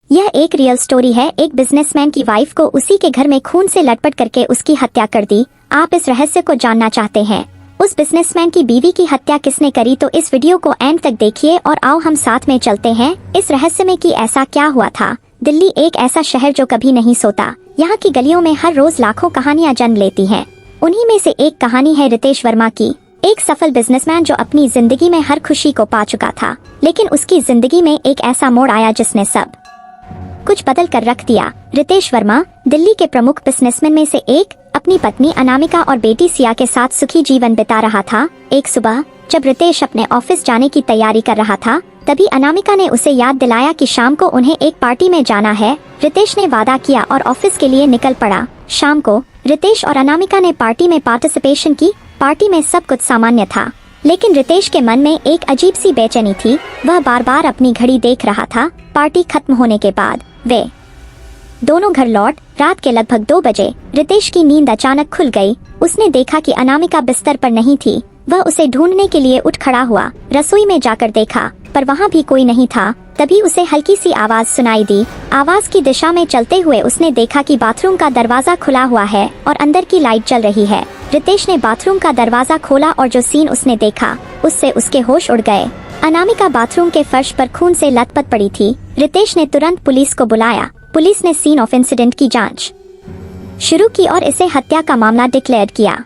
यह एक real story है। एक बिजनेसमैन की वाइफ को उसी के घर में खून से लटपट करके उसकी हत्या कर दी। आप इस रहस्य को जानना चाहते हैं, उस बिजनेसमैन की बीवी की हत्या किसने करी, तो इस वीडियो को एंड तक देखिए और आओ हम साथ में चलते हैं इस रहस्य में कि ऐसा क्या हुआ था। दिल्ली एक ऐसा शहर जो कभी नहीं सोता। यहाँ की गलियों में हर रोज लाखों कहानियाँ जन्म लेती हैं। उन्हीं में से एक कहानी है रितेश वर्मा की, एक सफल बिजनेसमैन जो अपनी जिंदगी में हर खुशी को पा चुका था, लेकिन उसकी जिंदगी में एक ऐसा मोड़ आया जिसने सब कुछ बदल कर रख दिया। रितेश वर्मा दिल्ली के प्रमुख बिजनेसमैन में से एक, अपनी पत्नी अनामिका और बेटी सिया के साथ सुखी जीवन बिता रहा था। एक सुबह जब रितेश अपने ऑफिस जाने की तैयारी कर रहा था, तभी अनामिका ने उसे याद दिलाया कि शाम को उन्हें एक पार्टी में जाना है। रितेश ने वादा किया और ऑफिस के लिए निकल पड़ा। शाम को रितेश और अनामिका ने पार्टी में पार्टिसिपेशन की। पार्टी में सब कुछ सामान्य था, लेकिन रितेश के मन में एक अजीब सी बेचैनी थी। वह बार बार अपनी घड़ी देख रहा था। पार्टी खत्म होने के बाद वे दोनों घर लौट रात के लगभग 2 बजे रितेश की नींद अचानक खुल गई। उसने देखा कि अनामिका बिस्तर पर नहीं थी। वह उसे ढूंढने के लिए उठ खड़ा हुआ। रसोई में जाकर देखा, पर वहाँ भी कोई नहीं था। तभी उसे हल्की सी आवाज सुनाई दी। आवाज की दिशा में चलते हुए उसने देखा कि बाथरूम का दरवाजा खुला हुआ है और अंदर की लाइट जल रही है। रितेश ने बाथरूम का दरवाजा खोला और जो सीन उसने देखा, उससे उसके होश उड़ गए। अनामिका बाथरूम के फर्श पर खून से लथपथ पड़ी थी। रितेश ने तुरंत पुलिस को बुलाया। पुलिस ने सीन ऑफ इंसिडेंट की जांच शुरू की और इसे हत्या का मामला डिक्लेयर किया।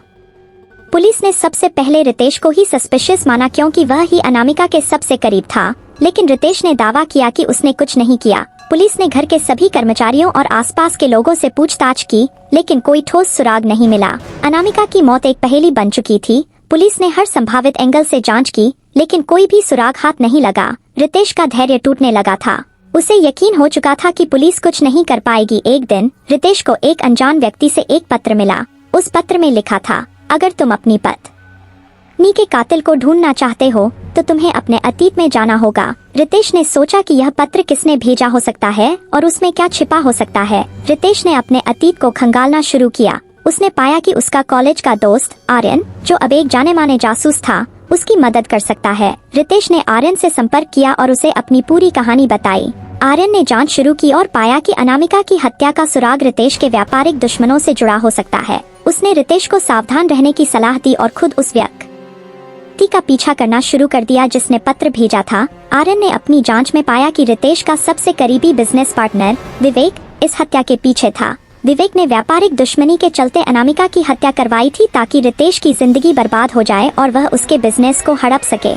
पुलिस ने सबसे पहले रितेश को ही सस्पिशियस माना, क्योंकि वह ही अनामिका के सबसे करीब था, लेकिन रितेश ने दावा किया कि उसने कुछ नहीं किया। पुलिस ने घर के सभी कर्मचारियों और आसपास के लोगों से पूछताछ की, लेकिन कोई ठोस सुराग नहीं मिला। अनामिका की मौत एक पहेली बन चुकी थी। पुलिस ने हर संभावित एंगल से जांच की, लेकिन कोई भी सुराग हाथ नहीं लगा। रितेश का धैर्य टूटने लगा था। उसे यकीन हो चुका था कि पुलिस कुछ नहीं कर पाएगी। एक दिन रितेश को एक अनजान व्यक्ति से एक पत्र मिला। उस पत्र में लिखा था, अगर तुम अपनी पत्नी के कातिल को ढूंढना चाहते हो तो तुम्हें अपने अतीत में जाना होगा। रितेश ने सोचा कि यह पत्र किसने भेजा हो सकता है और उसमें क्या छिपा हो सकता है। रितेश ने अपने अतीत को खंगालना शुरू किया। उसने पाया कि उसका कॉलेज का दोस्त आर्यन, जो अब एक जाने माने जासूस था, उसकी मदद कर सकता है। रितेश ने आर्यन से संपर्क किया और उसे अपनी पूरी कहानी बताई। आर्यन ने जांच शुरू की और पाया कि अनामिका की हत्या का सुराग रितेश के व्यापारिक दुश्मनों से जुड़ा हो सकता है। उसने रितेश को सावधान रहने की सलाह दी और खुद उस व्यक्ति का पीछा करना शुरू कर दिया जिसने पत्र भेजा था। आर्यन ने अपनी जांच में पाया कि रितेश का सबसे करीबी बिजनेस पार्टनर विवेक इस हत्या के पीछे था। विवेक ने व्यापारिक दुश्मनी के चलते अनामिका की हत्या करवाई थी ताकि रितेश की जिंदगी बर्बाद हो जाए और वह उसके बिजनेस को हड़प सके।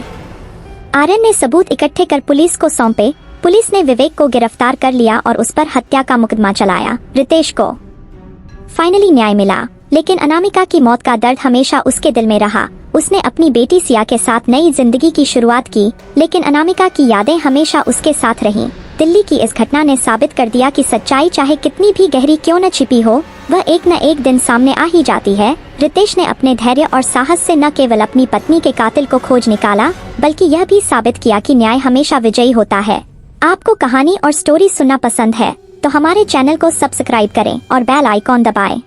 आर्यन ने सबूत इकट्ठे कर पुलिस को सौंपे। पुलिस ने विवेक को गिरफ्तार कर लिया और उस पर हत्या का मुकदमा चलाया। रितेश को फाइनली न्याय मिला, लेकिन अनामिका की मौत का दर्द हमेशा उसके दिल में रहा। उसने अपनी बेटी सिया के साथ नई जिंदगी की शुरुआत की, लेकिन अनामिका की यादें हमेशा उसके साथ रहीं। दिल्ली की इस घटना ने साबित कर दिया कि सच्चाई चाहे कितनी भी गहरी क्यों न छिपी हो, वह एक न एक दिन सामने आ ही जाती है। रितेश ने अपने धैर्य और साहस से न केवल अपनी पत्नी के कातिल को खोज निकाला, बल्कि यह भी साबित किया कि न्याय हमेशा विजयी होता है। आपको कहानी और स्टोरी सुनना पसंद है तो हमारे चैनल को सब्सक्राइब करें और बेल आइकॉन दबाएं।